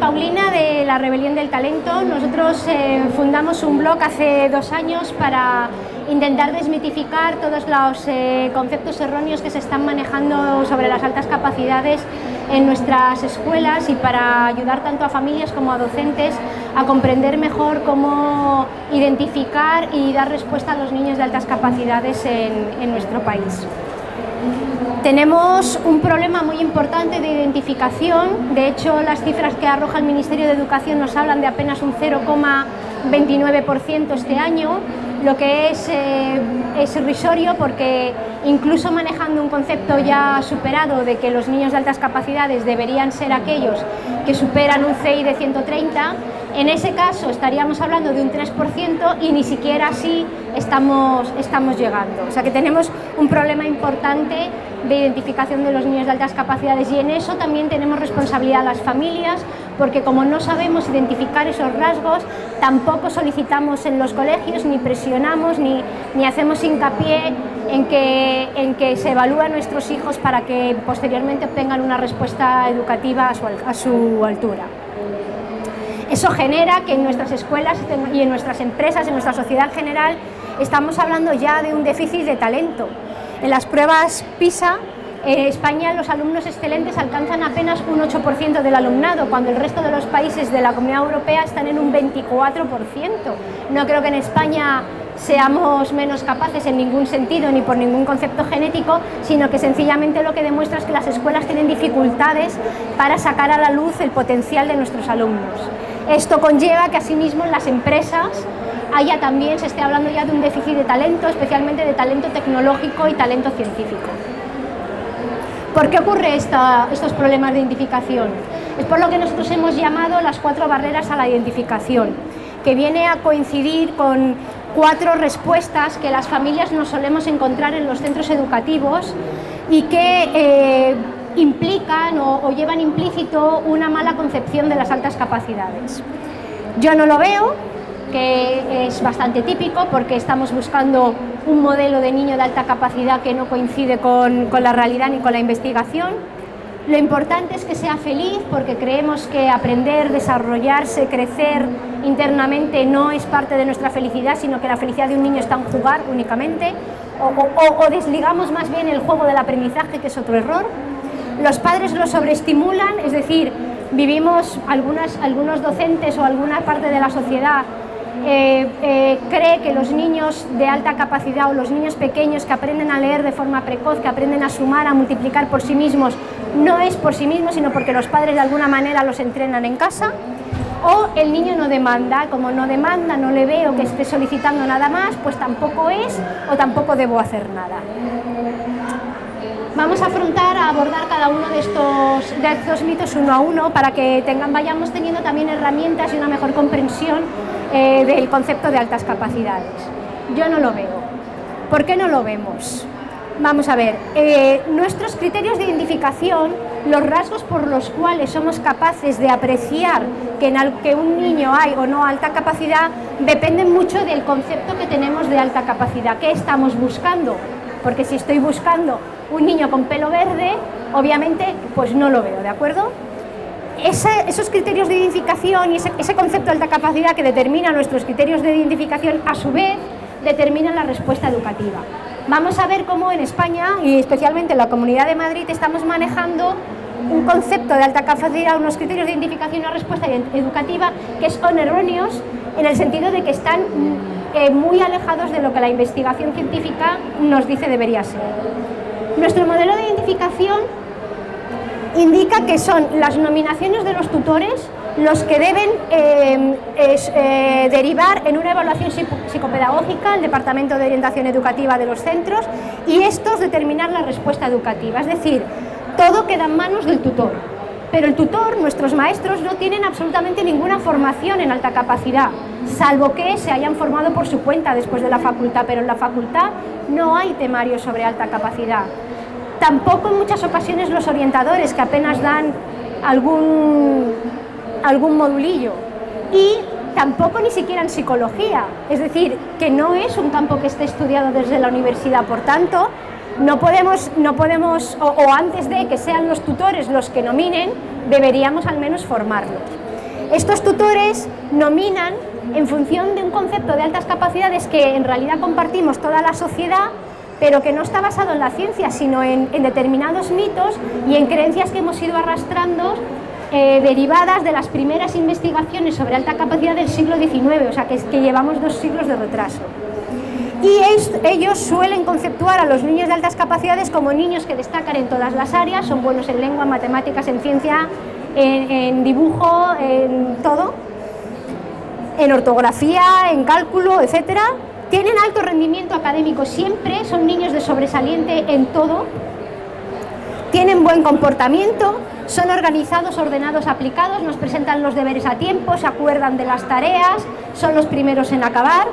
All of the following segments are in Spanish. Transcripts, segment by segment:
Paulina de La Rebelión del Talento. Nosotros fundamos un blog hace 2 años para intentar desmitificar todos los conceptos erróneos que se están manejando sobre las altas capacidades en nuestras escuelas y para ayudar tanto a familias como a docentes a comprender mejor cómo identificar y dar respuesta a los niños de altas capacidades en nuestro país. Tenemos un problema muy importante de identificación. De hecho, las cifras que arroja el Ministerio de Educación nos hablan de apenas un 0,29% este año, lo que es irrisorio, porque incluso manejando un concepto ya superado de que los niños de altas capacidades deberían ser aquellos que superan un CI de 130, en ese caso estaríamos hablando de un 3% y ni siquiera así estamos llegando. O sea que tenemos un problema importante de identificación de los niños de altas capacidades, y en eso también tenemos responsabilidad las familias, porque como no sabemos identificar esos rasgos, tampoco solicitamos en los colegios, ni presionamos, ni hacemos hincapié en que se evalúe a nuestros hijos para que posteriormente obtengan una respuesta educativa a su altura. Eso genera que en nuestras escuelas y en nuestras empresas, en nuestra sociedad en general, estamos hablando ya de un déficit de talento. En las pruebas PISA, en España los alumnos excelentes alcanzan apenas un 8% del alumnado, cuando el resto de los países de la Comunidad Europea están en un 24%. No creo que en España seamos menos capaces en ningún sentido ni por ningún concepto genético, sino que sencillamente lo que demuestra es que las escuelas tienen dificultades para sacar a la luz el potencial de nuestros alumnos. Esto conlleva que asimismo en las empresas se esté hablando ya de un déficit de talento, especialmente de talento tecnológico y talento científico. ¿Por qué ocurre estos problemas de identificación? Es por lo que nosotros hemos llamado las 4 barreras a la identificación, que viene a coincidir con 4 respuestas que las familias nos solemos encontrar en los centros educativos y que implican o llevan implícito una mala concepción de las altas capacidades. Yo no lo veo, que es bastante típico, porque estamos buscando un modelo de niño de alta capacidad que no coincide con la realidad ni con la investigación. Lo importante es que sea feliz, porque creemos que aprender, desarrollarse, crecer internamente no es parte de nuestra felicidad, sino que la felicidad de un niño está en jugar únicamente, o desligamos más bien el juego del aprendizaje, que es otro error. Los padres lo sobreestimulan, es decir, vivimos algunos docentes o alguna parte de la sociedad cree que los niños de alta capacidad o los niños pequeños que aprenden a leer de forma precoz, que aprenden a sumar, a multiplicar por sí mismos, no es por sí mismos, sino porque los padres de alguna manera los entrenan en casa. O el niño no demanda, como no demanda, no le veo que esté solicitando nada más, pues tampoco es o tampoco debo hacer nada. Vamos a abordar cada uno de estos mitos uno a uno para que vayamos teniendo también herramientas y una mejor comprensión del concepto de altas capacidades. Yo no lo veo. ¿Por qué no lo vemos? Vamos a ver, nuestros criterios de identificación, los rasgos por los cuales somos capaces de apreciar que un niño hay o no alta capacidad, dependen mucho del concepto que tenemos de alta capacidad. ¿Qué estamos buscando? Porque si estoy buscando un niño con pelo verde, obviamente pues no lo veo, ¿de acuerdo? Esos criterios de identificación y ese concepto de alta capacidad que determina nuestros criterios de identificación, a su vez determinan la respuesta educativa. Vamos a ver cómo en España, y especialmente en la Comunidad de Madrid, estamos manejando un concepto de alta capacidad, unos criterios de identificación y una respuesta educativa que son erróneos, en el sentido de que están muy alejados de lo que la investigación científica nos dice debería ser. Nuestro modelo de identificación indica que son las nominaciones de los tutores los que deben derivar en una evaluación psicopedagógica al Departamento de Orientación Educativa de los centros, y estos determinar la respuesta educativa. Es decir, todo queda en manos del tutor, pero el tutor, nuestros maestros, no tienen absolutamente ninguna formación en alta capacidad, salvo que se hayan formado por su cuenta después de la facultad, pero en la facultad no hay temario sobre alta capacidad. Tampoco en muchas ocasiones los orientadores, que apenas dan algún modulillo, y tampoco ni siquiera en psicología, es decir, que no es un campo que esté estudiado desde la universidad. Por tanto, no podemos o antes de que sean los tutores los que nominen, deberíamos al menos formarlos. Estos tutores nominan en función de un concepto de altas capacidades que en realidad compartimos toda la sociedad, pero que no está basado en la ciencia, sino en determinados mitos y en creencias que hemos ido arrastrando derivadas de las primeras investigaciones sobre alta capacidad del siglo XIX, o sea que llevamos 2 siglos de retraso. Y ellos suelen conceptuar a los niños de altas capacidades como niños que destacan en todas las áreas, son buenos en lengua, en matemáticas, en ciencia, en dibujo, en todo, en ortografía, en cálculo, etcétera. Tienen alto rendimiento académico siempre, son niños de sobresaliente en todo, tienen buen comportamiento, son organizados, ordenados, aplicados, nos presentan los deberes a tiempo, se acuerdan de las tareas, son los primeros en acabar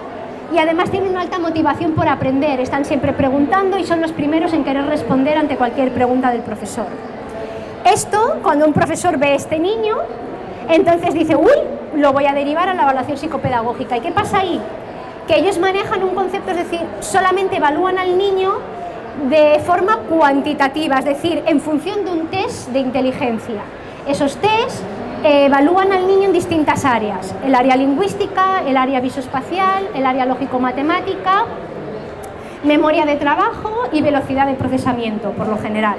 y además tienen una alta motivación por aprender, están siempre preguntando y son los primeros en querer responder ante cualquier pregunta del profesor. Esto, cuando un profesor ve a este niño, entonces dice, uy, lo voy a derivar a la evaluación psicopedagógica. ¿Y qué pasa ahí? Que ellos manejan un concepto, es decir, solamente evalúan al niño de forma cuantitativa, es decir, en función de un test de inteligencia. Esos tests evalúan al niño en distintas áreas, el área lingüística, el área visoespacial, el área lógico-matemática, memoria de trabajo y velocidad de procesamiento, por lo general.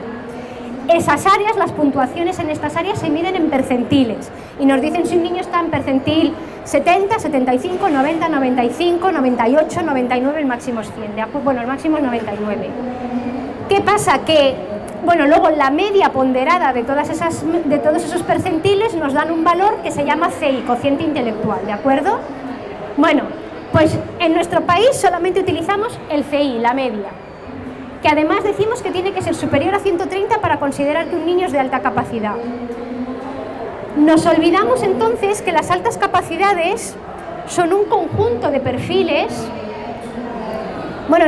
Esas áreas, las puntuaciones en estas áreas se miden en percentiles y nos dicen si un niño está en percentil 70, 75, 90, 95, 98, 99, el máximo es 100, bueno, el máximo es 99. ¿Qué pasa? Que, bueno, luego la media ponderada de todos esos percentiles nos dan un valor que se llama CI, cociente intelectual, ¿de acuerdo? Bueno, pues en nuestro país solamente utilizamos el CI, la media, que además decimos que tiene que ser superior a 130 para considerar que un niño es de alta capacidad. Nos olvidamos entonces que las altas capacidades son un conjunto de perfiles. Bueno,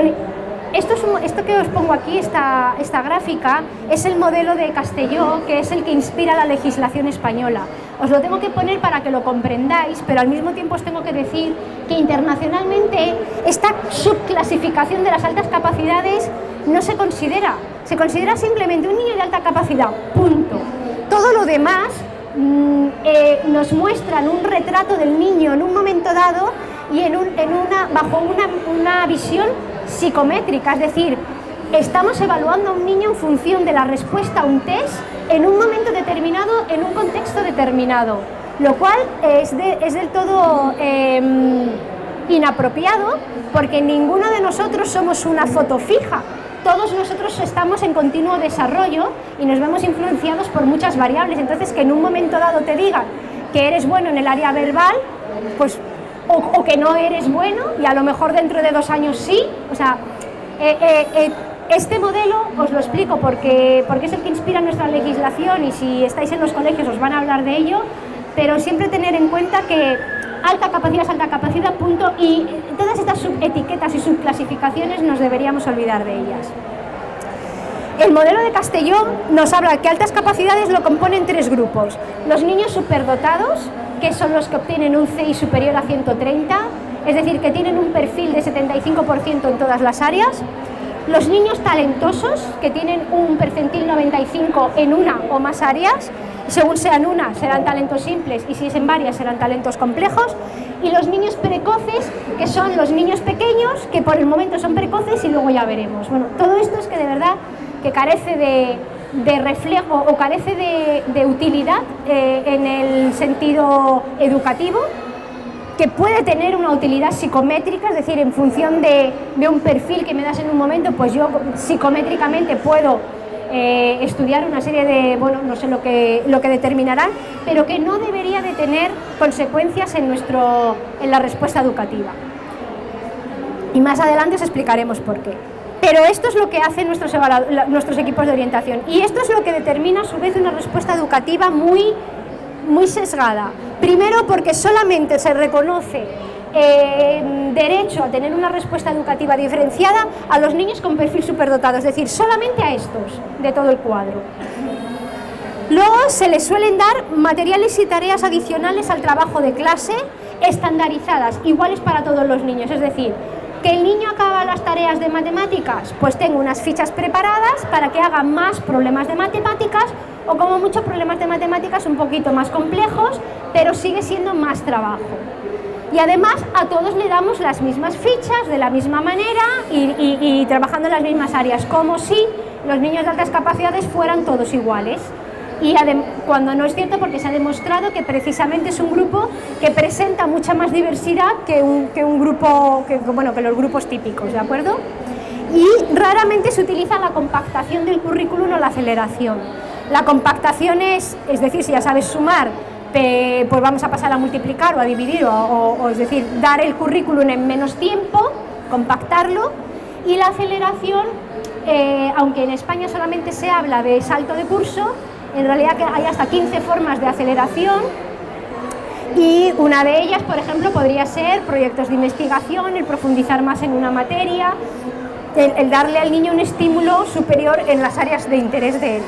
esto que os pongo aquí, esta gráfica, es el modelo de Castelló, que es el que inspira la legislación española. Os lo tengo que poner para que lo comprendáis, pero al mismo tiempo os tengo que decir que internacionalmente esta subclasificación de las altas capacidades no se considera simplemente un niño de alta capacidad, punto. Todo lo demás nos muestran un retrato del niño en un momento dado y bajo una visión psicométrica, es decir, estamos evaluando a un niño en función de la respuesta a un test en un momento determinado, en un contexto determinado, lo cual es del todo inapropiado, porque ninguno de nosotros somos una foto fija. Todos nosotros estamos en continuo desarrollo y nos vemos influenciados por muchas variables. Entonces, que en un momento dado te digan que eres bueno en el área verbal, pues, o que no eres bueno, y a lo mejor dentro de 2 años sí. O sea, este modelo os lo explico porque es el que inspira nuestra legislación y si estáis en los colegios os van a hablar de ello, pero siempre tener en cuenta que alta capacidad es alta capacidad, punto, y todas estas subetiquetas y subclasificaciones nos deberíamos olvidar de ellas. El modelo de Castelló nos habla que altas capacidades lo componen 3 grupos. Los niños superdotados, que son los que obtienen un CI superior a 130, es decir, que tienen un perfil de 75% en todas las áreas. Los niños talentosos, que tienen un percentil 95 en una o más áreas, según sean una, serán talentos simples, y si es en varias, serán talentos complejos. Y los niños precoces, que son los niños pequeños, que por el momento son precoces y luego ya veremos. Bueno, todo esto es que de verdad que carece de reflejo o carece de utilidad en el sentido educativo, que puede tener una utilidad psicométrica, es decir, en función de un perfil que me das en un momento, pues yo psicométricamente puedo estudiar una serie de, bueno, no sé lo que determinarán, pero que no debería de tener consecuencias en la respuesta educativa. Y más adelante os explicaremos por qué. Pero esto es lo que hacen nuestros equipos de orientación, y esto es lo que determina a su vez una respuesta educativa muy sesgada. Primero, porque solamente se reconoce derecho a tener una respuesta educativa diferenciada a los niños con perfil superdotado, es decir, solamente a estos de todo el cuadro. Luego se les suelen dar materiales y tareas adicionales al trabajo de clase, estandarizadas, iguales para todos los niños, es decir, ¿Que el niño acaba las tareas de matemáticas? Pues tengo unas fichas preparadas para que haga más problemas de matemáticas o como muchos problemas de matemáticas un poquito más complejos, pero sigue siendo más trabajo. Y además a todos le damos las mismas fichas de la misma manera y trabajando en las mismas áreas, como si los niños de altas capacidades fueran todos iguales. Y cuando no es cierto, porque se ha demostrado que precisamente es un grupo que presenta mucha más diversidad que un grupo, que los grupos típicos, ¿de acuerdo? Y raramente se utiliza la compactación del currículum o la aceleración. La compactación es decir, si ya sabes sumar, pues vamos a pasar a multiplicar o a dividir, o es decir, dar el currículum en menos tiempo, compactarlo. Y la aceleración, aunque en España solamente se habla de salto de curso, en realidad hay hasta 15 formas de aceleración y una de ellas, por ejemplo, podría ser proyectos de investigación, el profundizar más en una materia, el darle al niño un estímulo superior en las áreas de interés de él.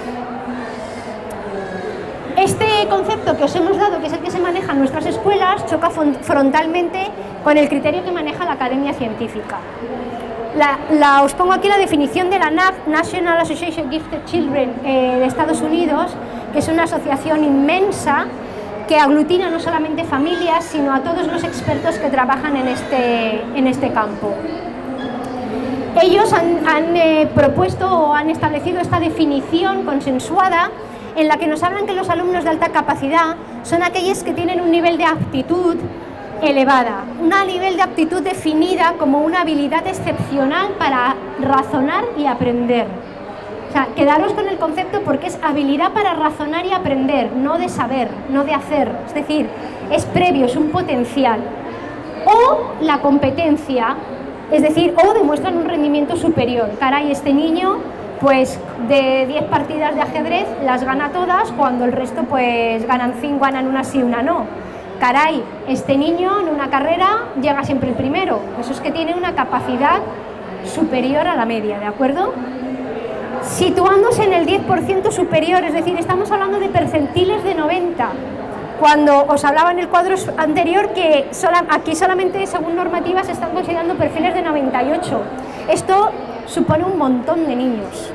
Este concepto que os hemos dado, que es el que se maneja en nuestras escuelas, choca frontalmente con el criterio que maneja la academia científica. Os pongo aquí la definición de la NAG, National Association of Gifted Children, de Estados Unidos, que es una asociación inmensa que aglutina no solamente familias, sino a todos los expertos que trabajan en este campo. Ellos han propuesto o han establecido esta definición consensuada en la que nos hablan que los alumnos de alta capacidad son aquellos que tienen un nivel de aptitud elevada, un nivel de aptitud definida como una habilidad excepcional para razonar y aprender. O sea, quedaros con el concepto porque es habilidad para razonar y aprender, no de saber, no de hacer, es decir, es previo, es un potencial. O la competencia, es decir, o demuestran un rendimiento superior. Caray, este niño, pues de 10 partidas de ajedrez las gana todas, cuando el resto pues ganan 5, ganan una sí, una no. Caray, este niño en una carrera llega siempre el primero. Eso es que tiene una capacidad superior a la media, ¿de acuerdo? Situándose en el 10% superior, es decir, estamos hablando de percentiles de 90. Cuando os hablaba en el cuadro anterior que aquí solamente según normativa se están considerando perfiles de 98. Esto supone un montón de niños.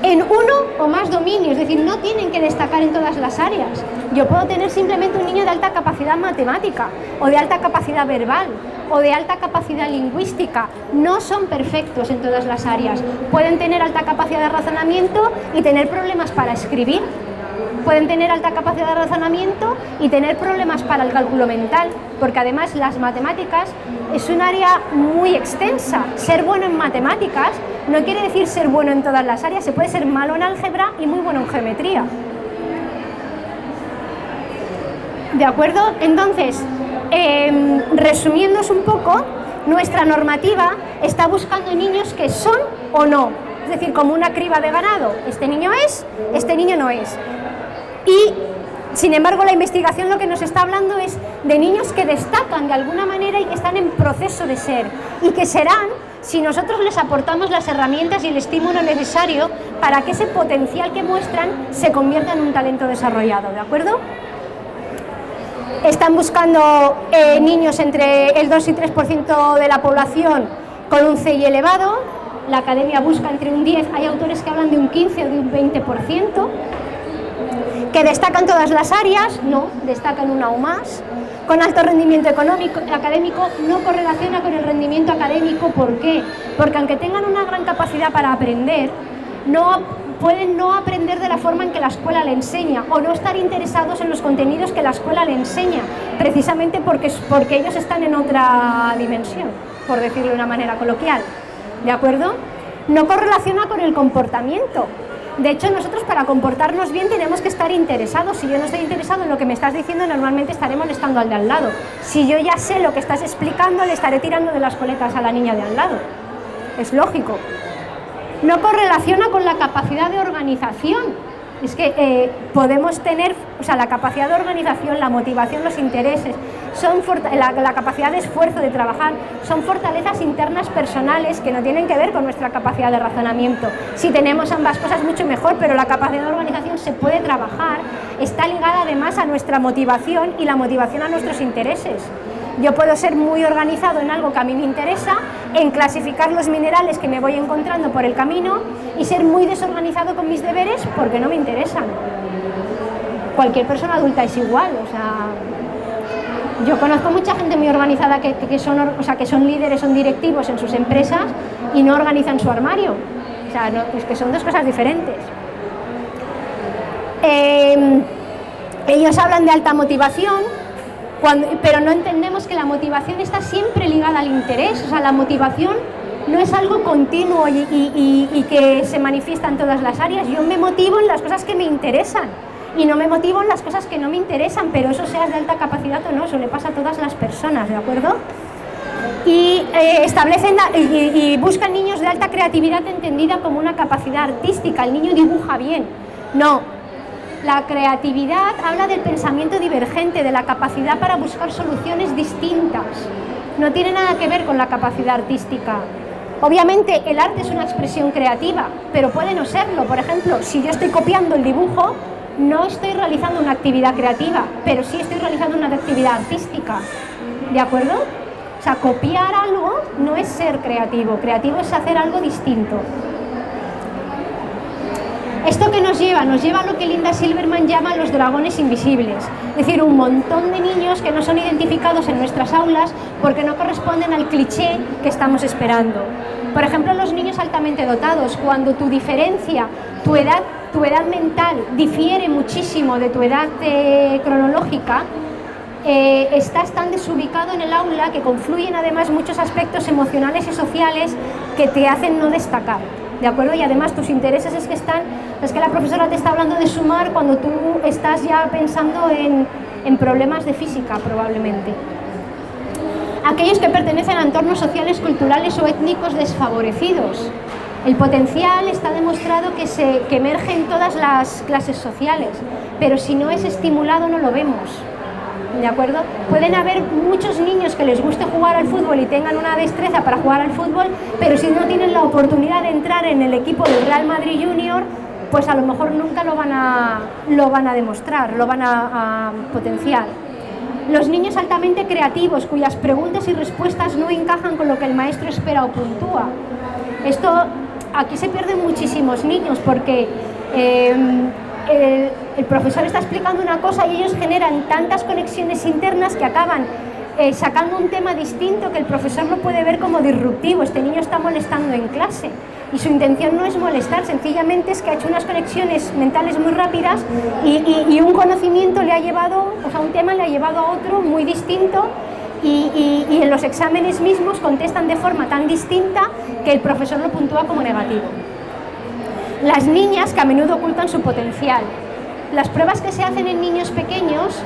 En uno o más dominios, es decir, no tienen que destacar en todas las áreas. Yo puedo tener simplemente un niño de alta capacidad matemática, o de alta capacidad verbal, o de alta capacidad lingüística. No son perfectos en todas las áreas. Pueden tener alta capacidad de razonamiento y tener problemas para escribir. Pueden tener alta capacidad de razonamiento y tener problemas para el cálculo mental, porque además las matemáticas es un área muy extensa. Ser bueno en matemáticas no quiere decir ser bueno en todas las áreas, se puede ser malo en álgebra y muy bueno en geometría. ¿De acuerdo? Entonces, resumiéndose un poco, nuestra normativa está buscando niños que son o no, es decir, como una criba de ganado. Este niño es, este niño no es. Y, sin embargo, la investigación lo que nos está hablando es de niños que destacan de alguna manera y que están en proceso de ser, y que serán si nosotros les aportamos las herramientas y el estímulo necesario para que ese potencial que muestran se convierta en un talento desarrollado, ¿de acuerdo? Están buscando niños entre el 2 y 3% de la población con un CI elevado. La academia busca entre un 10, hay autores que hablan de un 15 o de un 20%. ¿Que destacan todas las áreas? No, destacan una o más. Con alto rendimiento académico no correlaciona con el rendimiento académico. ¿Por qué? Porque aunque tengan una gran capacidad para aprender, pueden no aprender de la forma en que la escuela le enseña, o no estar interesados en los contenidos que la escuela le enseña, precisamente porque ellos están en otra dimensión, por decirlo de una manera coloquial. ¿De acuerdo? No correlaciona con el comportamiento. De hecho, nosotros para comportarnos bien tenemos que estar interesados. Si yo no estoy interesado en lo que me estás diciendo, normalmente estaré molestando al de al lado. Si yo ya sé lo que estás explicando, le estaré tirando de las coletas a la niña de al lado. Es lógico. No correlaciona con la capacidad de organización. Es que podemos tener, o sea, la capacidad de organización, la motivación, los intereses, la capacidad de esfuerzo, de trabajar, son fortalezas internas personales que no tienen que ver con nuestra capacidad de razonamiento. Si tenemos ambas cosas, mucho mejor, pero la capacidad de organización se puede trabajar, está ligada además a nuestra motivación y la motivación a nuestros intereses. Yo puedo ser muy organizado en algo que a mí me interesa, en clasificar los minerales que me voy encontrando por el camino, y ser muy desorganizado con mis deberes porque no me interesan. Cualquier persona adulta es igual, o sea, yo conozco mucha gente muy organizada que son líderes, son directivos en sus empresas y no organizan su armario. O sea, no, es que son dos cosas diferentes. Ellos hablan de alta motivación, pero no entendemos que la motivación está siempre ligada al interés. O sea, la motivación no es algo continuo y que se manifiesta en todas las áreas. Yo me motivo en las cosas que me interesan y no me motivo en las cosas que no me interesan, pero eso seas de alta capacidad o no, eso le pasa a todas las personas, ¿de acuerdo? Y establecen y buscan niños de alta creatividad entendida como una capacidad artística. El niño dibuja bien. No, la creatividad habla del pensamiento divergente, de la capacidad para buscar soluciones distintas. No tiene nada que ver con la capacidad artística. Obviamente el arte es una expresión creativa, pero puede no serlo. Por ejemplo, si yo estoy copiando el dibujo, no estoy realizando una actividad creativa, pero sí estoy realizando una actividad artística. ¿De acuerdo? O sea, copiar algo no es ser creativo. Creativo es hacer algo distinto. ¿Esto qué nos lleva? Nos lleva a lo que Linda Silverman llama los dragones invisibles. Es decir, un montón de niños que no son identificados en nuestras aulas porque no corresponden al cliché que estamos esperando. Por ejemplo, los niños altamente dotados, cuando tu diferencia, tu edad mental difiere muchísimo de tu edad cronológica, estás tan desubicado en el aula que confluyen además muchos aspectos emocionales y sociales que te hacen no destacar. ¿De acuerdo? Y además tus intereses es que la profesora te está hablando de sumar cuando tú estás ya pensando en problemas de física, probablemente. Aquellos que pertenecen a entornos sociales, culturales o étnicos desfavorecidos. El potencial está demostrado que emerge en todas las clases sociales, pero si no es estimulado no lo vemos. ¿De acuerdo? Pueden haber muchos niños que les guste jugar al fútbol y tengan una destreza para jugar al fútbol, pero si no tienen la oportunidad de entrar en el equipo del Real Madrid Junior, pues a lo mejor nunca lo van a demostrar, lo van a potenciar. Los niños altamente creativos, cuyas preguntas y respuestas no encajan con lo que el maestro espera o puntúa. Aquí se pierden muchísimos niños porque el profesor está explicando una cosa y ellos generan tantas conexiones internas que acaban sacando un tema distinto que el profesor lo puede ver como disruptivo. Este niño está molestando en clase y su intención no es molestar, sencillamente es que ha hecho unas conexiones mentales muy rápidas y un conocimiento le ha llevado, o sea, un tema le ha llevado a otro muy distinto y en los exámenes mismos contestan de forma tan distinta que el profesor lo puntúa como negativo. Las niñas que a menudo ocultan su potencial. Las pruebas que se hacen en niños pequeños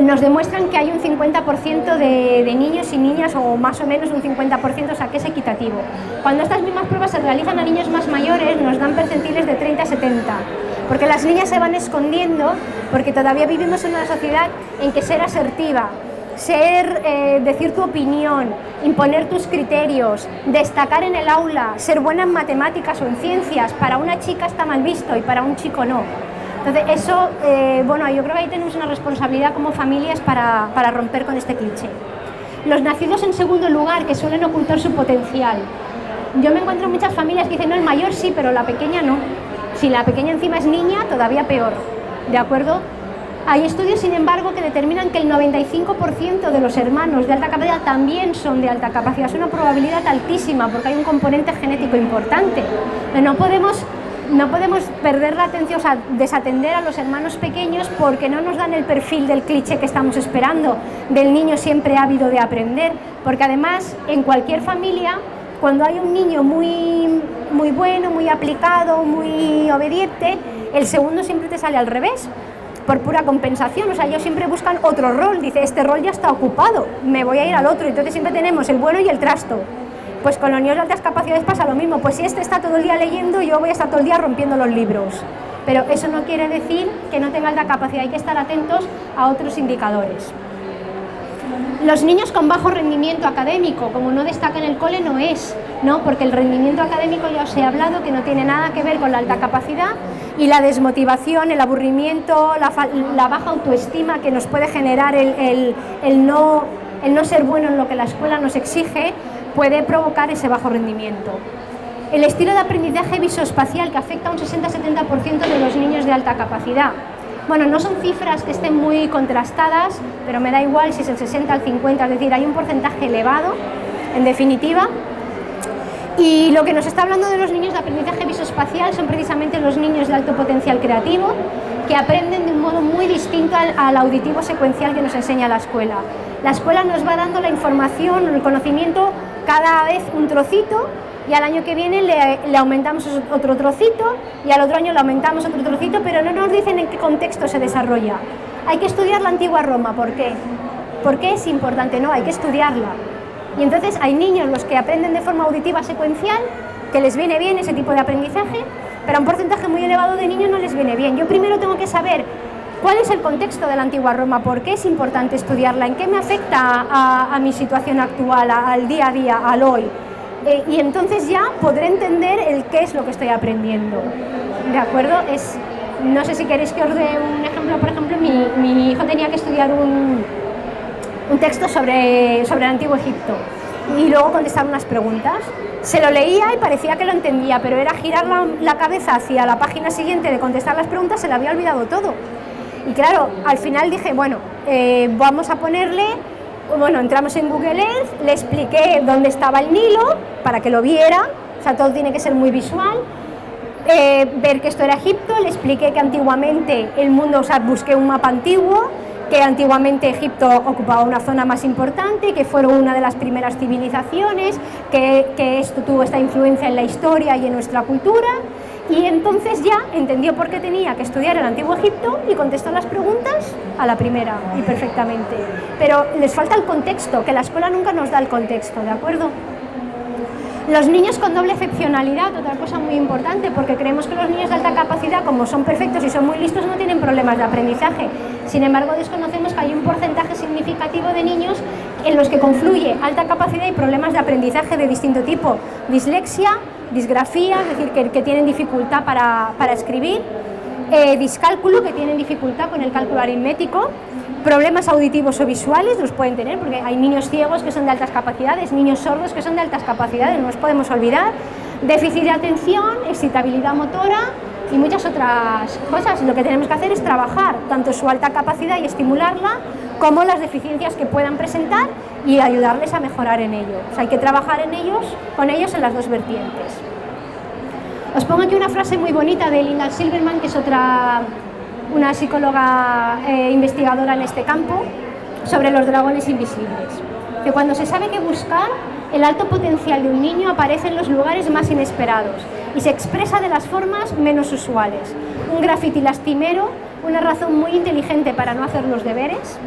nos demuestran que hay un 50% de niños y niñas, o más o menos un 50%, o sea que es equitativo. Cuando estas mismas pruebas se realizan a niños más mayores, nos dan percentiles de 30 a 70, porque las niñas se van escondiendo, porque todavía vivimos en una sociedad en que ser asertiva, decir tu opinión, imponer tus criterios, destacar en el aula, ser buena en matemáticas o en ciencias, para una chica está mal visto y para un chico no. Entonces eso, yo creo que ahí tenemos una responsabilidad como familias para romper con este cliché. Los nacidos en segundo lugar, que suelen ocultar su potencial. Yo me encuentro en muchas familias que dicen, no, el mayor sí, pero la pequeña no. Si la pequeña encima es niña, todavía peor, ¿de acuerdo? Hay estudios, sin embargo, que determinan que el 95% de los hermanos de alta capacidad también son de alta capacidad. Es una probabilidad altísima porque hay un componente genético importante. No podemos perder la atención, o sea, desatender a los hermanos pequeños porque no nos dan el perfil del cliché que estamos esperando, del niño siempre ávido de aprender. Porque además, en cualquier familia, cuando hay un niño muy, muy bueno, muy aplicado, muy obediente, el segundo siempre te sale al revés, por pura compensación. O sea, ellos siempre buscan otro rol. Dice, este rol ya está ocupado, me voy a ir al otro. Entonces siempre tenemos el bueno y el trasto. Pues con los niños de altas capacidades pasa lo mismo. Pues si este está todo el día leyendo, yo voy a estar todo el día rompiendo los libros. Pero eso no quiere decir que no tenga alta capacidad. Hay que estar atentos a otros indicadores. Los niños con bajo rendimiento académico, como no destaca en el cole, no es, ¿no? Porque el rendimiento académico ya os he hablado que no tiene nada que ver con la alta capacidad y la desmotivación, el aburrimiento, la baja autoestima que nos puede generar el no ser bueno en lo que la escuela nos exige, puede provocar ese bajo rendimiento. El estilo de aprendizaje visoespacial que afecta a un 60-70% de los niños de alta capacidad. Bueno, no son cifras que estén muy contrastadas, pero me da igual si es el 60 al 50, es decir, hay un porcentaje elevado, en definitiva. Y lo que nos está hablando de los niños de aprendizaje visoespacial son precisamente los niños de alto potencial creativo, que aprenden de un modo muy distinto al auditivo secuencial que nos enseña la escuela. La escuela nos va dando la información, el conocimiento, cada vez un trocito, y al año que viene le aumentamos otro trocito, y al otro año le aumentamos otro trocito, pero no nos dicen en qué contexto se desarrolla. Hay que estudiar la antigua Roma, ¿por qué? ¿Por qué es importante? No, hay que estudiarla. Y entonces hay niños los que aprenden de forma auditiva secuencial, que les viene bien ese tipo de aprendizaje, pero a un porcentaje muy elevado de niños no les viene bien. Yo primero tengo que saber cuál es el contexto de la antigua Roma, por qué es importante estudiarla, en qué me afecta a mi situación actual, al día a día, al hoy. Y entonces ya podré entender el qué es lo que estoy aprendiendo. ¿De acuerdo? No sé si queréis que os dé un ejemplo. Por ejemplo, mi hijo tenía que estudiar un texto sobre el Antiguo Egipto y luego contestar unas preguntas. Se lo leía y parecía que lo entendía, pero era girar la cabeza hacia la página siguiente de contestar las preguntas, se le había olvidado todo. Y claro, al final dije, bueno, vamos a ponerle... Bueno, entramos en Google Earth, le expliqué dónde estaba el Nilo para que lo viera, o sea, todo tiene que ser muy visual, ver que esto era Egipto, le expliqué que antiguamente el mundo, o sea, busqué un mapa antiguo, que antiguamente Egipto ocupaba una zona más importante, que fueron una de las primeras civilizaciones, que esto tuvo esta influencia en la historia y en nuestra cultura, y entonces ya entendió por qué tenía que estudiar el Antiguo Egipto y contestó las preguntas a la primera y perfectamente. Pero les falta el contexto, que la escuela nunca nos da el contexto, ¿de acuerdo? Los niños con doble excepcionalidad, otra cosa muy importante, porque creemos que los niños de alta capacidad, como son perfectos y son muy listos, no tienen problemas de aprendizaje. Sin embargo, desconocemos que hay un porcentaje significativo de niños en los que confluye alta capacidad y problemas de aprendizaje de distinto tipo. Dislexia, disgrafía, es decir, que tienen dificultad para escribir, discálculo, que tienen dificultad con el cálculo aritmético, problemas auditivos o visuales los pueden tener, porque hay niños ciegos que son de altas capacidades, niños sordos que son de altas capacidades, no nos podemos olvidar, déficit de atención, excitabilidad motora y muchas otras cosas. Lo que tenemos que hacer es trabajar tanto su alta capacidad y estimularla, como las deficiencias que puedan presentar y ayudarles a mejorar en ello. O sea, hay que trabajar con ellos en las dos vertientes. Os pongo aquí una frase muy bonita de Linda Silverman, que es una psicóloga investigadora en este campo, sobre los dragones invisibles. Que cuando se sabe qué buscar, el alto potencial de un niño aparece en los lugares más inesperados y se expresa de las formas menos usuales. Un graffiti lastimero, una razón muy inteligente para no hacer los deberes,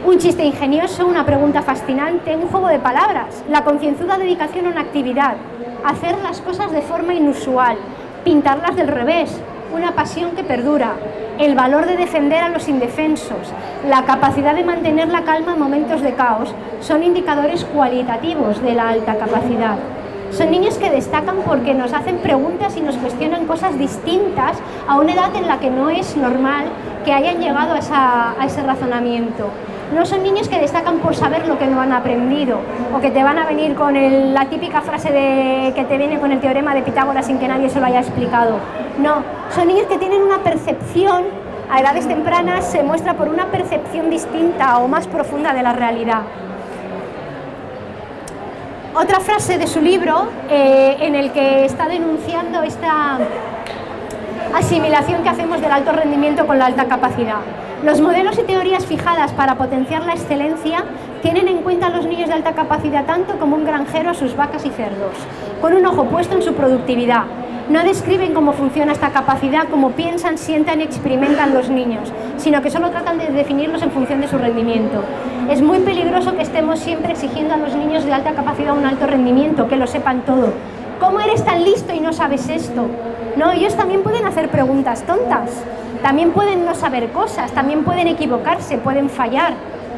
un chiste ingenioso, una pregunta fascinante, un juego de palabras, la concienzuda dedicación a una actividad, hacer las cosas de forma inusual, pintarlas del revés, una pasión que perdura, el valor de defender a los indefensos, la capacidad de mantener la calma en momentos de caos, son indicadores cualitativos de la alta capacidad. Son niños que destacan porque nos hacen preguntas y nos cuestionan cosas distintas a una edad en la que no es normal que hayan llegado a ese razonamiento. No son niños que destacan por saber lo que no han aprendido o que te van a venir con la típica frase que te viene con el teorema de Pitágoras sin que nadie se lo haya explicado. No, son niños que tienen una percepción, a edades tempranas se muestra por una percepción distinta o más profunda de la realidad. Otra frase de su libro en el que está denunciando esta asimilación que hacemos del alto rendimiento con la alta capacidad. Los modelos y teorías fijadas para potenciar la excelencia tienen en cuenta a los niños de alta capacidad tanto como un granjero a sus vacas y cerdos, con un ojo puesto en su productividad. No describen cómo funciona esta capacidad, cómo piensan, sientan y experimentan los niños, sino que solo tratan de definirlos en función de su rendimiento. Es muy peligroso que estemos siempre exigiendo a los niños de alta capacidad un alto rendimiento, que lo sepan todo. ¿Cómo eres tan listo y no sabes esto? No, ellos también pueden hacer preguntas tontas, también pueden no saber cosas, también pueden equivocarse, pueden fallar.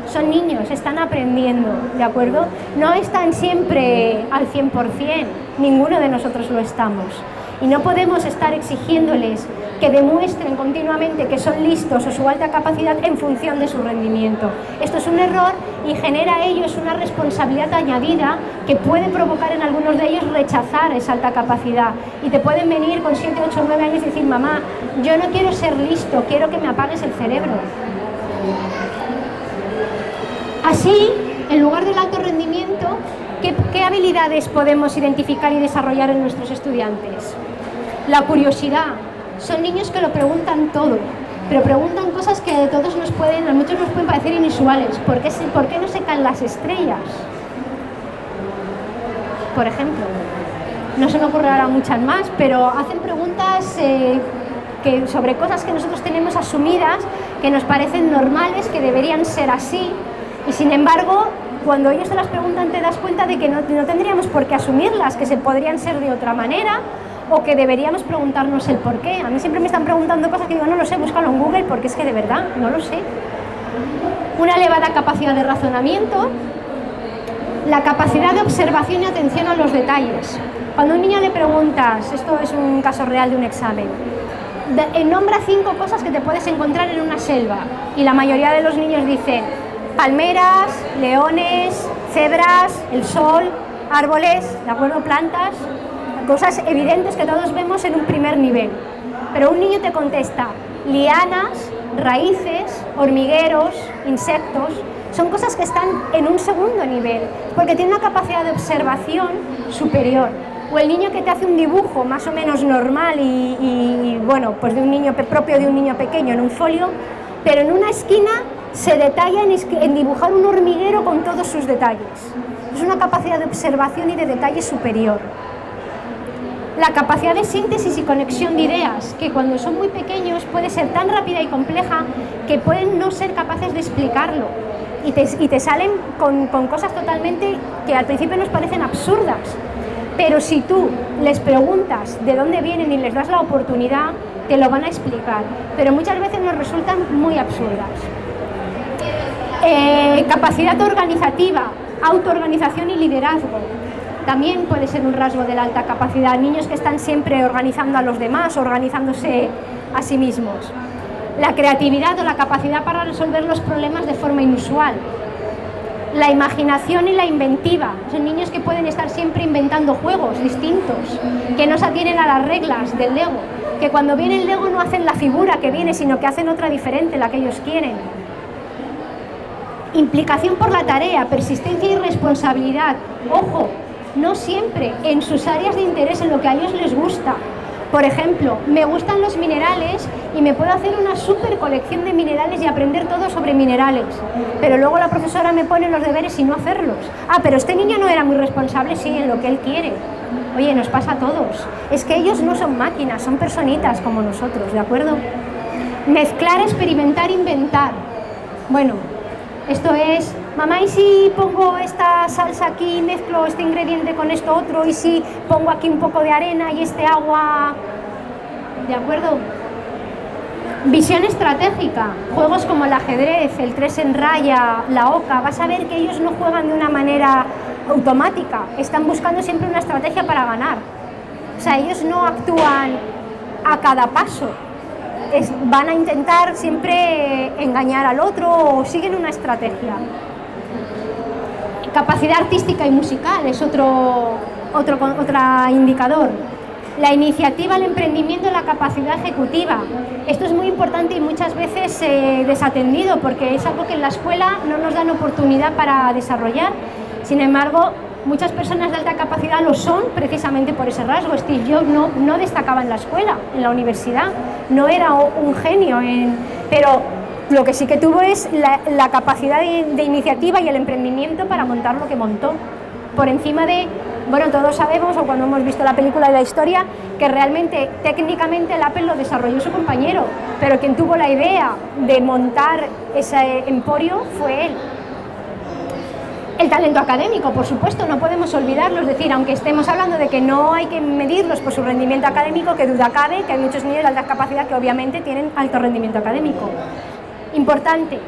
Son niños, están aprendiendo, ¿de acuerdo? No están siempre al 100%, ninguno de nosotros lo estamos. y no podemos estar exigiéndoles que demuestren continuamente que son listos o su alta capacidad en función de su rendimiento. Esto es un error y genera a ellos una responsabilidad añadida que puede provocar en algunos de ellos rechazar esa alta capacidad, y te pueden venir con 7, 8, 9 años y decir: mamá, yo no quiero ser listo, quiero que me apagues el cerebro. Así, en lugar del alto rendimiento, ¿qué habilidades podemos identificar y desarrollar en nuestros estudiantes? La curiosidad. Son niños que lo preguntan todo, pero preguntan cosas que a muchos nos pueden parecer inusuales. ¿Por qué no se caen las estrellas? Por ejemplo, no se me ocurren ahora muchas más, pero hacen preguntas sobre cosas que nosotros tenemos asumidas, que nos parecen normales, que deberían ser así, y sin embargo, cuando ellos te las preguntan te das cuenta de que no tendríamos por qué asumirlas, que se podrían ser de otra manera, o que deberíamos preguntarnos el por qué. A mí siempre me están preguntando cosas que digo: no lo sé, búscalo en Google, porque es que de verdad no lo sé. Una elevada capacidad de razonamiento, la capacidad de observación y atención a los detalles. Cuando a un niño le preguntas, esto es un caso real de un examen, nombra 5 cosas que te puedes encontrar en una selva, y la mayoría de los niños dicen: palmeras, leones, cebras, el sol, árboles, ¿de acuerdo? Plantas, cosas evidentes que todos vemos en un primer nivel. Pero un niño te contesta: lianas, raíces, hormigueros, insectos. Son cosas que están en un segundo nivel, porque tiene una capacidad de observación superior. O el niño que te hace un dibujo más o menos normal y bueno, pues de un niño propio de un niño pequeño en un folio, pero en una esquina se detalla en dibujar un hormiguero con todos sus detalles. Es una capacidad de observación y de detalle superior. La capacidad de síntesis y conexión de ideas, que cuando son muy pequeños puede ser tan rápida y compleja que pueden no ser capaces de explicarlo, y te salen con cosas totalmente que al principio nos parecen absurdas, pero si tú les preguntas de dónde vienen y les das la oportunidad, te lo van a explicar, pero muchas veces nos resultan muy absurdas. Capacidad organizativa, autoorganización y liderazgo. También puede ser un rasgo de la alta capacidad. Niños que están siempre organizando a los demás, organizándose a sí mismos. La creatividad o la capacidad para resolver los problemas de forma inusual. La imaginación y la inventiva. Son niños que pueden estar siempre inventando juegos distintos, que no se atienen a las reglas del Lego, que cuando viene el Lego no hacen la figura que viene, sino que hacen otra diferente, la que ellos quieren. Implicación por la tarea, persistencia y responsabilidad. Ojo, no siempre en sus áreas de interés, en lo que a ellos les gusta. Por ejemplo, me gustan los minerales y me puedo hacer una súper colección de minerales y aprender todo sobre minerales, pero luego la profesora me pone los deberes y no hacerlos. Ah, pero este niño no era muy responsable, sí, en lo que él quiere. Oye, nos pasa a todos. Es que ellos no son máquinas, son personitas como nosotros, ¿de acuerdo? Mezclar, experimentar, inventar. Bueno, esto es: mamá, ¿y si pongo esta salsa aquí, mezclo este ingrediente con esto otro? ¿Y si pongo aquí un poco de arena y este agua? ¿De acuerdo? Visión estratégica. Juegos como el ajedrez, el 3 en raya, la oca. Vas a ver que ellos no juegan de una manera automática. Están buscando siempre una estrategia para ganar. O sea, ellos no actúan a cada paso. Van a intentar siempre engañar al otro o siguen una estrategia. Capacidad artística y musical es otro indicador. La iniciativa, el emprendimiento y la capacidad ejecutiva. Esto es muy importante y muchas veces desatendido, porque es algo que en la escuela no nos dan oportunidad para desarrollar. Sin embargo, muchas personas de alta capacidad lo son precisamente por ese rasgo. Steve Jobs no destacaba en la escuela, en la universidad, no era un genio, pero lo que sí que tuvo es la capacidad de iniciativa y el emprendimiento para montar lo que montó. Por encima de, bueno, todos sabemos, o cuando hemos visto la película de la historia, que realmente técnicamente el Apple lo desarrolló su compañero, pero quien tuvo la idea de montar ese emporio fue él. El talento académico, por supuesto, no podemos olvidarlo, es decir, aunque estemos hablando de que no hay que medirlos por su rendimiento académico, que duda cabe que hay muchos niños de alta capacidad que obviamente tienen alto rendimiento académico. Importante,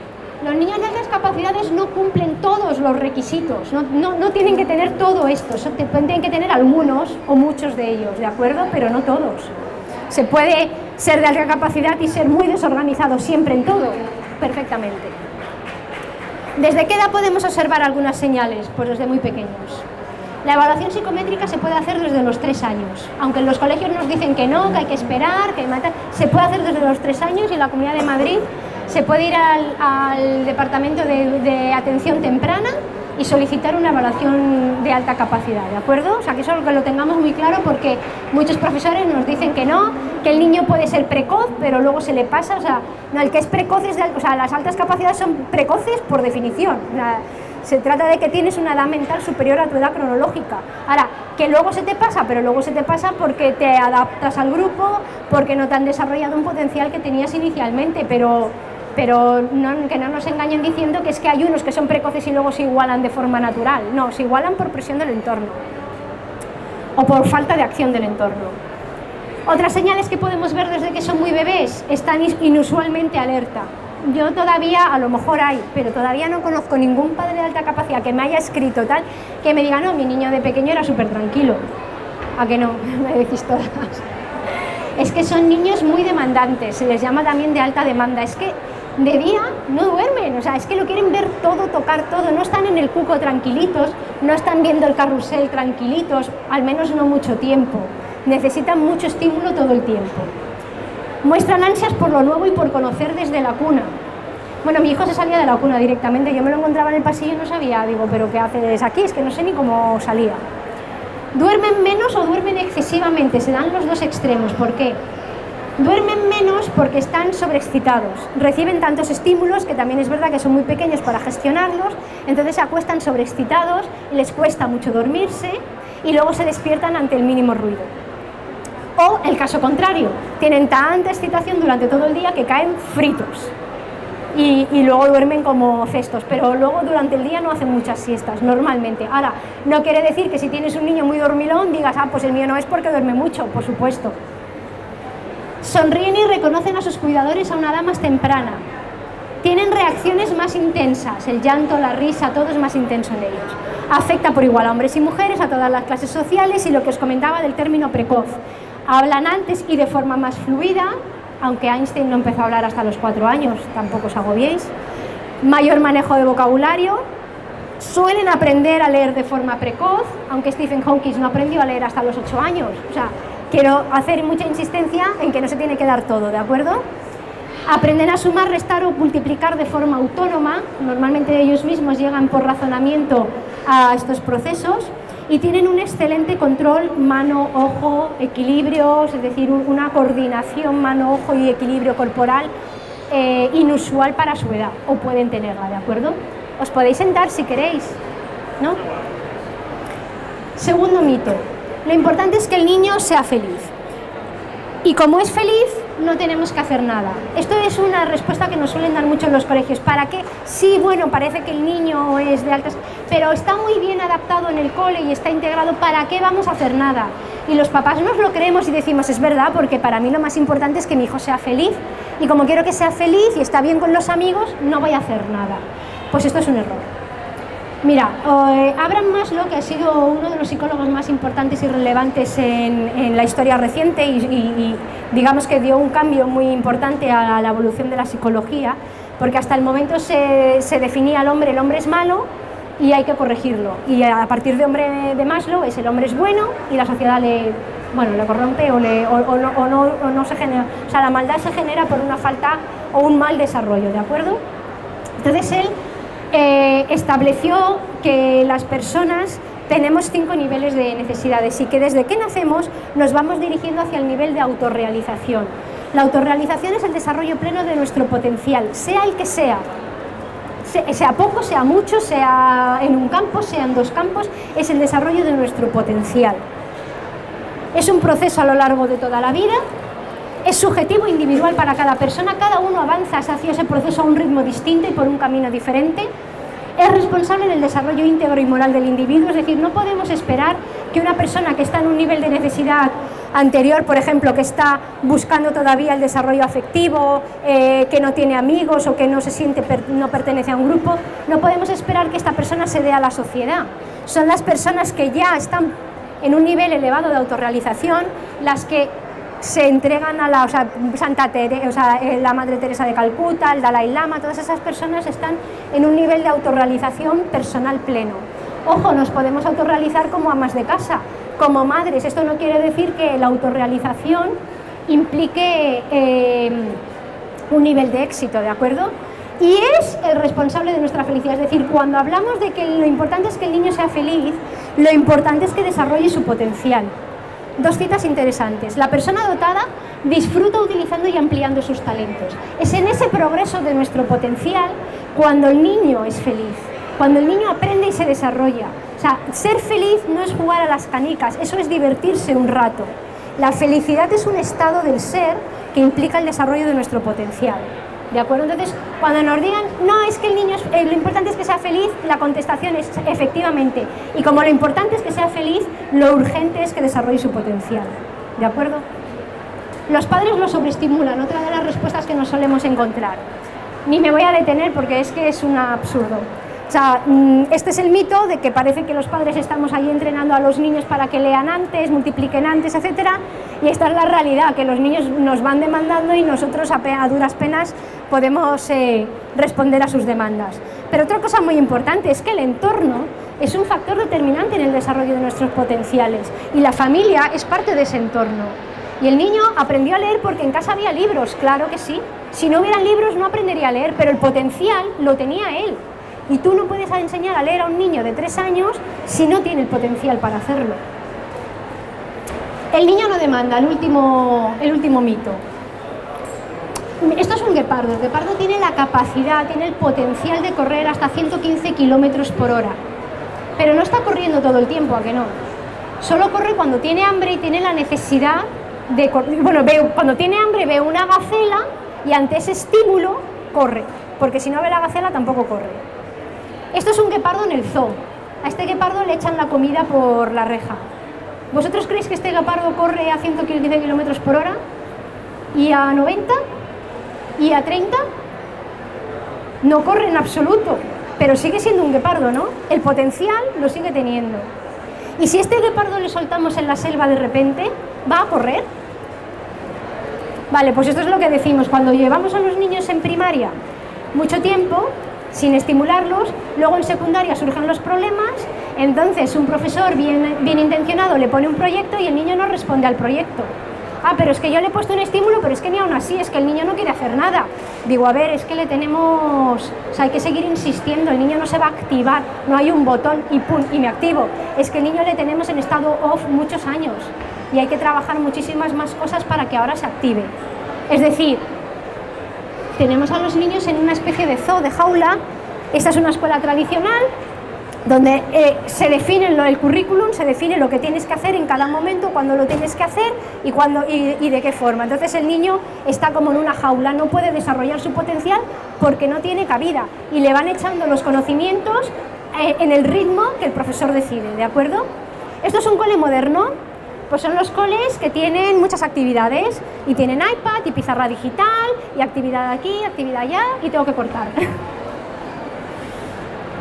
Los niños de altas capacidades no cumplen todos los requisitos, no tienen que tener todo esto, tienen que tener algunos o muchos de ellos, ¿de acuerdo? Pero no todos. Se puede ser de alta capacidad y ser muy desorganizado siempre en todo, perfectamente. ¿Desde qué edad podemos observar algunas señales? Pues desde muy pequeños. La evaluación psicométrica se puede hacer desde los 3 años, aunque en los colegios nos dicen que no, que hay que esperar, que se puede hacer desde los 3 años y en la Comunidad de Madrid se puede ir al Departamento de Atención Temprana y solicitar una evaluación de alta capacidad, ¿de acuerdo? O sea, que eso que lo tengamos muy claro porque muchos profesores nos dicen que no, que el niño puede ser precoz, pero luego se le pasa, o sea, no, el que es precoz es o sea, las altas capacidades son precoces por definición, o sea, se trata de que tienes una edad mental superior a tu edad cronológica. Ahora, que luego se te pasa, pero luego se te pasa porque te adaptas al grupo, porque no te han desarrollado un potencial que tenías inicialmente, pero no, que no nos engañen diciendo que es que hay unos que son precoces y luego se igualan de forma natural. No, se igualan por presión del entorno o por falta de acción del entorno. Otras señales que podemos ver desde que son muy bebés, están inusualmente alerta. Yo todavía, a lo mejor hay, pero todavía no conozco ningún padre de alta capacidad que me haya escrito tal, que me diga, no, mi niño de pequeño era súper tranquilo. ¿A que no? Me decís todas. Es que son niños muy demandantes, se les llama también de alta demanda. Es que de día no duermen, o sea, es que lo quieren ver todo, tocar todo, no están en el cuco tranquilitos, no están viendo el carrusel tranquilitos, al menos no mucho tiempo. Necesitan mucho estímulo todo el tiempo. Muestran ansias por lo nuevo y por conocer desde la cuna. Bueno, mi hijo se salía de la cuna directamente, yo me lo encontraba en el pasillo y no sabía, digo, ¿pero qué haces aquí? Es que no sé ni cómo salía. Duermen menos o duermen excesivamente, se dan los dos extremos. ¿Por qué? Duermen menos porque están sobreexcitados, reciben tantos estímulos que también es verdad que son muy pequeños para gestionarlos, entonces se acuestan sobreexcitados y les cuesta mucho dormirse y luego se despiertan ante el mínimo ruido. O el caso contrario, tienen tanta excitación durante todo el día que caen fritos y luego duermen como cestos, pero luego durante el día no hacen muchas siestas, normalmente. Ahora, no quiere decir que si tienes un niño muy dormilón digas, ah, pues el mío no es porque duerme mucho, por supuesto. Sonríen y reconocen a sus cuidadores a una edad más temprana. Tienen reacciones más intensas, el llanto, la risa, todo es más intenso en ellos. Afecta por igual a hombres y mujeres, a todas las clases sociales y lo que os comentaba del término precoz. Hablan antes y de forma más fluida, aunque Einstein no empezó a hablar hasta los 4 años, tampoco os agobiéis. Mayor manejo de vocabulario, suelen aprender a leer de forma precoz, aunque Stephen Hawking no aprendió a leer hasta los 8 años. O sea, quiero hacer mucha insistencia en que no se tiene que dar todo, ¿de acuerdo? Aprenden a sumar, restar o multiplicar de forma autónoma, normalmente ellos mismos llegan por razonamiento a estos procesos y tienen un excelente control mano-ojo, equilibrios, es decir, una coordinación mano-ojo y equilibrio corporal inusual para su edad, o pueden tenerla, ¿de acuerdo? Os podéis sentar si queréis, ¿no? Segundo mito, lo importante es que el niño sea feliz. Y como es feliz, no tenemos que hacer nada. Esto es una respuesta que nos suelen dar mucho en los colegios. ¿Para qué? Sí, bueno, parece que el niño es de altas, pero está muy bien adaptado en el cole y está integrado. ¿Para qué vamos a hacer nada? Y los papás nos lo creemos y decimos, es verdad, porque para mí lo más importante es que mi hijo sea feliz. Y como quiero que sea feliz y está bien con los amigos, no voy a hacer nada. Pues esto es un error. Mira, Abraham Maslow, que ha sido uno de los psicólogos más importantes y relevantes en la historia reciente y digamos que dio un cambio muy importante a la evolución de la psicología, porque hasta el momento se definía el hombre es malo y hay que corregirlo. Y a partir de Maslow el hombre es bueno y la sociedad le corrompe o no se genera. O sea, la maldad se genera por una falta o un mal desarrollo, ¿de acuerdo? Entonces él estableció que las personas tenemos 5 niveles de necesidades y que desde que nacemos nos vamos dirigiendo hacia el nivel de autorrealización. La autorrealización es el desarrollo pleno de nuestro potencial, sea el que sea poco, sea mucho, sea en un campo, sea en 2 campos, es el desarrollo de nuestro potencial. Es un proceso a lo largo de toda la vida. Es subjetivo e individual para cada persona, cada uno avanza hacia ese proceso a un ritmo distinto y por un camino diferente. es responsable del desarrollo íntegro y moral del individuo, es decir, no podemos esperar que una persona que está en un nivel de necesidad anterior, por ejemplo, que está buscando todavía el desarrollo afectivo, que no tiene amigos o que no se siente, no pertenece a un grupo, no podemos esperar que esta persona se dé a la sociedad. Son las personas que ya están en un nivel elevado de autorrealización las que se entregan a la, la Madre Teresa de Calcuta, el Dalai Lama, todas esas personas están en un nivel de autorrealización personal pleno. Ojo, nos podemos autorrealizar como amas de casa, como madres. Esto no quiere decir que la autorrealización implique un nivel de éxito, ¿de acuerdo? Y es el responsable de nuestra felicidad. Es decir, cuando hablamos de que lo importante es que el niño sea feliz, lo importante es que desarrolle su potencial. Dos citas interesantes. La persona dotada disfruta utilizando y ampliando sus talentos. Es en ese progreso de nuestro potencial cuando el niño es feliz, cuando el niño aprende y se desarrolla. O sea, ser feliz no es jugar a las canicas, eso es divertirse un rato. La felicidad es un estado del ser que implica el desarrollo de nuestro potencial. ¿De acuerdo? Entonces, cuando nos digan, no, es que el niño, lo importante es que sea feliz, la contestación es efectivamente. Y como lo importante es que sea feliz, lo urgente es que desarrolle su potencial. ¿De acuerdo? Los padres lo sobreestimulan, otra de las respuestas que nos solemos encontrar. Ni me voy a detener porque es que es un absurdo. O sea, este es el mito de que parece que los padres estamos ahí entrenando a los niños para que lean antes, multipliquen antes, etcétera, y esta es la realidad, que los niños nos van demandando y nosotros a duras penas podemos responder a sus demandas. Pero otra cosa muy importante es que el entorno es un factor determinante en el desarrollo de nuestros potenciales y la familia es parte de ese entorno. Y el niño aprendió a leer porque en casa había libros, claro que sí. Si no hubieran libros no aprendería a leer, pero el potencial lo tenía él. Y tú no puedes enseñar a leer a un niño de 3 años si no tiene el potencial para hacerlo. El niño no demanda, el último mito. Esto es un guepardo. El guepardo tiene la capacidad, tiene el potencial de correr hasta 115 kilómetros por hora. Pero no está corriendo todo el tiempo, ¿a que no? Solo corre cuando tiene hambre y tiene la necesidad de correr. Bueno, cuando tiene hambre ve una gacela y ante ese estímulo corre. Porque si no ve la gacela tampoco corre. Esto es un guepardo en el zoo. A este guepardo le echan la comida por la reja. ¿Vosotros creéis que este guepardo corre a 115 km por hora? ¿Y a 90? ¿Y a 30? No corre en absoluto, pero sigue siendo un guepardo, ¿no? El potencial lo sigue teniendo. Y si este guepardo le soltamos en la selva de repente, ¿va a correr? Vale, pues esto es lo que decimos. Cuando llevamos a los niños en primaria mucho tiempo, sin estimularlos, luego en secundaria surgen los problemas, entonces un profesor bien intencionado le pone un proyecto y el niño no responde al proyecto. Ah, pero es que yo le he puesto un estímulo, pero es que ni aún así, es que el niño no quiere hacer nada. Digo, a ver, es que le tenemos, o sea, hay que seguir insistiendo, el niño no se va a activar, no hay un botón y pum, y me activo. Es que el niño le tenemos en estado off muchos años y hay que trabajar muchísimas más cosas para que ahora se active. Es decir, tenemos a los niños en una especie de zoo, de jaula. Esta es una escuela tradicional donde se define el currículum, se define lo que tienes que hacer en cada momento, cuándo lo tienes que hacer y de qué forma. Entonces el niño está como en una jaula, no puede desarrollar su potencial porque no tiene cabida y le van echando los conocimientos en el ritmo que el profesor decide, ¿de acuerdo? Esto es un cole moderno. Pues son los coles que tienen muchas actividades y tienen iPad y pizarra digital y actividad aquí, actividad allá y tengo que cortar.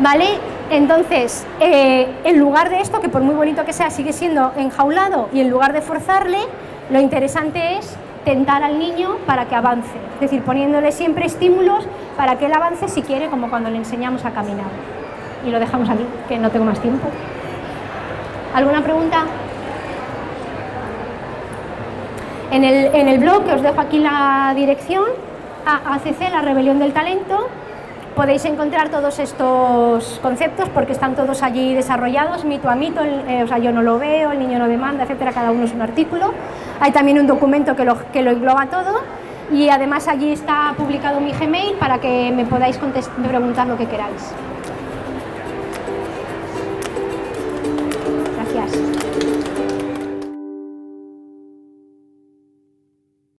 ¿Vale? Entonces, en lugar de esto, que por muy bonito que sea sigue siendo enjaulado y en lugar de forzarle, lo interesante es tentar al niño para que avance. Es decir, poniéndole siempre estímulos para que él avance si quiere, como cuando le enseñamos a caminar. Y lo dejamos aquí, que no tengo más tiempo. ¿Alguna pregunta? En el blog, que os dejo aquí la dirección, ACC, la rebelión del talento, podéis encontrar todos estos conceptos porque están todos allí desarrollados, mito a mito, o sea, yo no lo veo, el niño no demanda, etcétera, cada uno es un artículo. Hay también un documento que lo engloba todo y además allí está publicado mi Gmail para que me podáis preguntar lo que queráis.